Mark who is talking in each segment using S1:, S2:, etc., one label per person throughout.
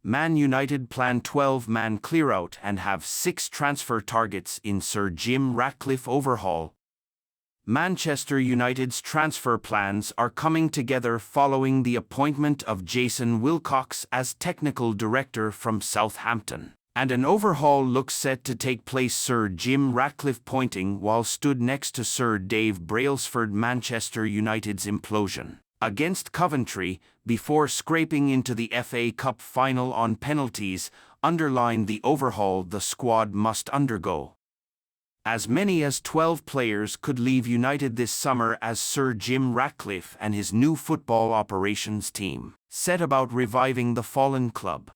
S1: Man United plan 12-man clear-out and have 6 transfer targets in Sir Jim Ratcliffe overhaul. Manchester United's transfer plans are coming together following the appointment of Jason Wilcox as technical director from Southampton, and an overhaul looks set to take place. Sir Jim Ratcliffe pointing while stood next to Sir Dave Brailsford. Manchester United's implosion against Coventry before scraping into the FA Cup final on penalties underlined the overhaul the squad must undergo. As many as 12 players could leave United this summer as Sir Jim Ratcliffe and his new football operations team set about reviving the fallen club.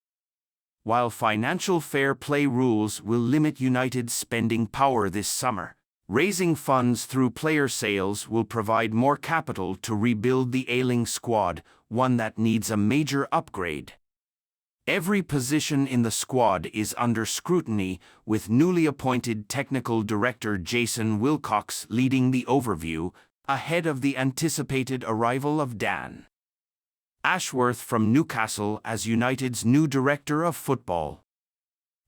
S1: While financial fair play rules will limit United's spending power this summer, raising funds through player sales will provide more capital to rebuild the ailing squad, one that needs a major upgrade. Every position in the squad is under scrutiny, with newly appointed technical director Jason Wilcox leading the overview, ahead of the anticipated arrival of Dan Ashworth from Newcastle as United's new director of football.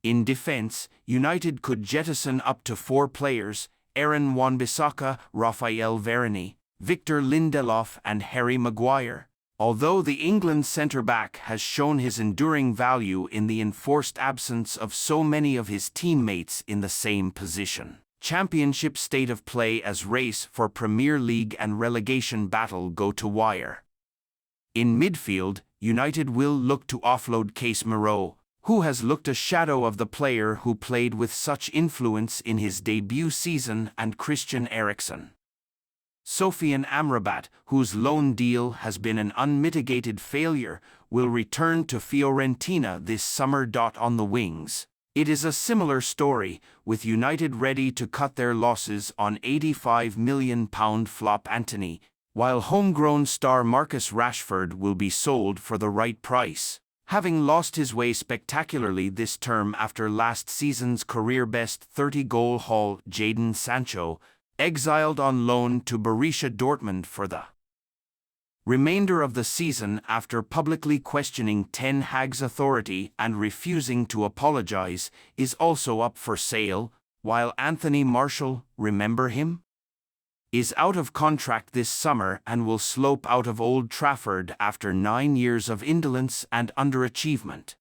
S1: In defense, United could jettison up to 4 players: Aaron Wan-Bissaka, Raphael Varane, Victor Lindelof and Harry Maguire. Although the England centre-back has shown his enduring value in the enforced absence of so many of his teammates in the same position. Championship state of play as race for Premier League and relegation battle go to wire. In midfield, United will look to offload Casemiro, who has looked a shadow of the player who played with such influence in his debut season, and Christian Eriksen. Sofian Amrabat, whose loan deal has been an unmitigated failure, will return to Fiorentina this summer. On the wings, it is a similar story, with United ready to cut their losses on £85 million flop Antony, while homegrown star Marcus Rashford will be sold for the right price, having lost his way spectacularly this term after last season's career-best 30-goal haul. Jadon Sancho, exiled on loan to Borussia Dortmund for the remainder of the season after publicly questioning Ten Hag's authority and refusing to apologize, is also up for sale, while Anthony Martial, remember him, is out of contract this summer and will slope out of Old Trafford after 9 years of indolence and underachievement.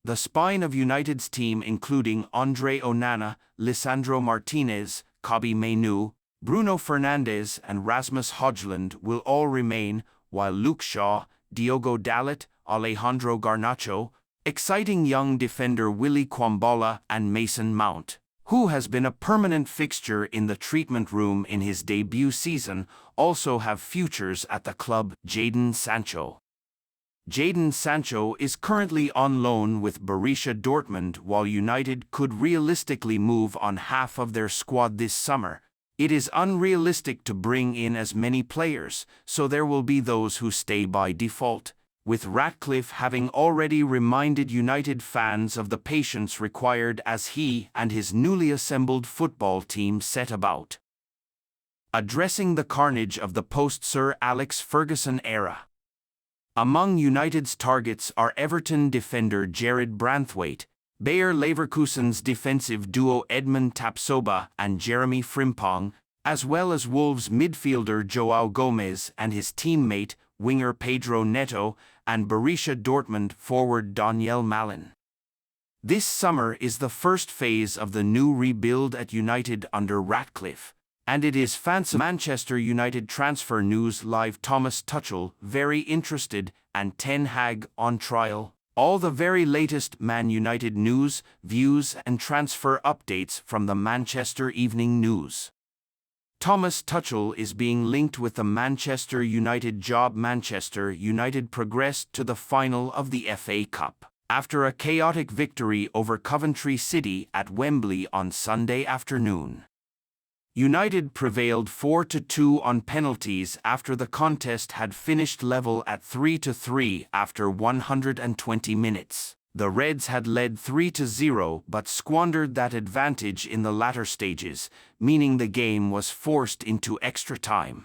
S1: The spine of United's team, including Andre Onana, Lisandro Martinez, Kobbie Mainoo, Bruno Fernandes and Rasmus Højlund will all remain, while Luke Shaw, Diogo Dalot, Alejandro Garnacho, exciting young defender Willy Kwambala and Mason Mount, who has been a permanent fixture in the treatment room in his debut season, also have futures at the club. Jadon Sancho is currently on loan with Borussia Dortmund. While United could realistically move on half of their squad this summer, it is unrealistic to bring in as many players, so there will be those who stay by default, with Ratcliffe having already reminded United fans of the patience required as he and his newly assembled football team set about addressing the carnage of the post-Sir Alex Ferguson era. Among United's targets are Everton defender Jared Branthwaite, Bayer Leverkusen's defensive duo Edmund Tapsoba and Jeremy Frimpong, as well as Wolves midfielder João Gomez and his teammate, winger Pedro Neto, and Borussia Dortmund forward Daniel Malin. This summer is the first phase of the new rebuild at United under Ratcliffe, and it is fancy. Manchester United Transfer News Live. Thomas Tuchel very interested and Ten Hag on trial. All the very latest Man United news, views and transfer updates from the Manchester Evening News. Thomas Tuchel is being linked with the Manchester United job. Manchester United progressed to the final of the FA Cup after a chaotic victory over Coventry City at Wembley on Sunday afternoon. United prevailed 4-2 on penalties after the contest had finished level at 3-3 after 120 minutes. The Reds had led 3-0 but squandered that advantage in the latter stages, meaning the game was forced into extra time.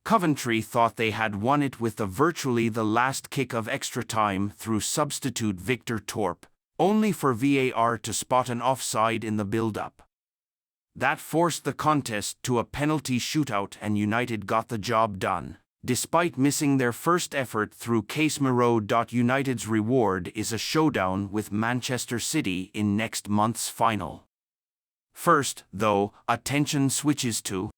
S1: Coventry thought they had won it with virtually the last kick of extra time through substitute Victor Torp, only for VAR to spot an offside in the build-up. That forced the contest to a penalty shootout and United got the job done, despite missing their first effort through Casemiro. United's reward is a showdown with Manchester City in next month's final. First, though, attention switches to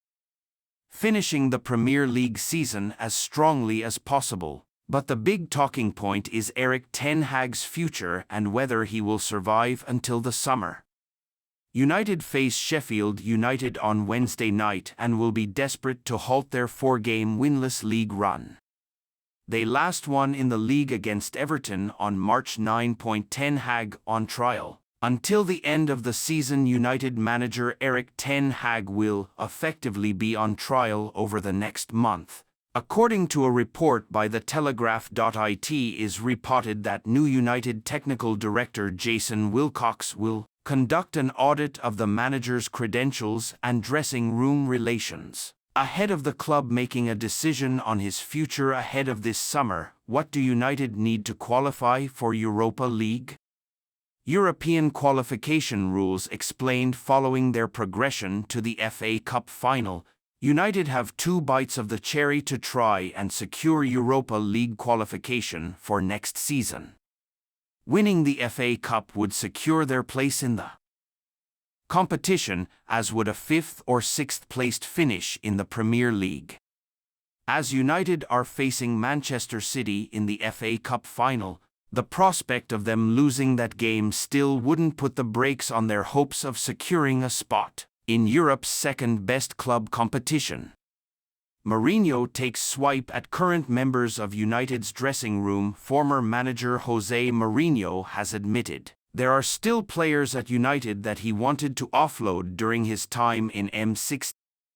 S1: finishing the Premier League season as strongly as possible. But the big talking point is Erik ten Hag's future and whether he will survive until the summer. United face Sheffield United on Wednesday night and will be desperate to halt their 4-game winless league run. They last won in the league against Everton on March 9. Ten Hag on trial. Until the end of the season, United manager Erik ten Hag will effectively be on trial over the next month. According to a report by The Telegraph. It is reported that new United technical director Jason Wilcox will conduct an audit of the manager's credentials and dressing room relations. Ahead of the club making a decision on his future ahead of this summer, what do United need to qualify for Europa League? European qualification rules explained following their progression to the FA Cup final. United have 2 bites of the cherry to try and secure Europa League qualification for next season. Winning the FA Cup would secure their place in the competition, as would a 5th or 6th placed finish in the Premier League. As United are facing Manchester City in the FA Cup final, the prospect of them losing that game still wouldn't put the brakes on their hopes of securing a spot in Europe's second-best club competition. Mourinho takes swipe at current members of United's dressing room. Former manager Jose Mourinho has admitted there are still players at United that he wanted to offload during his time in M16.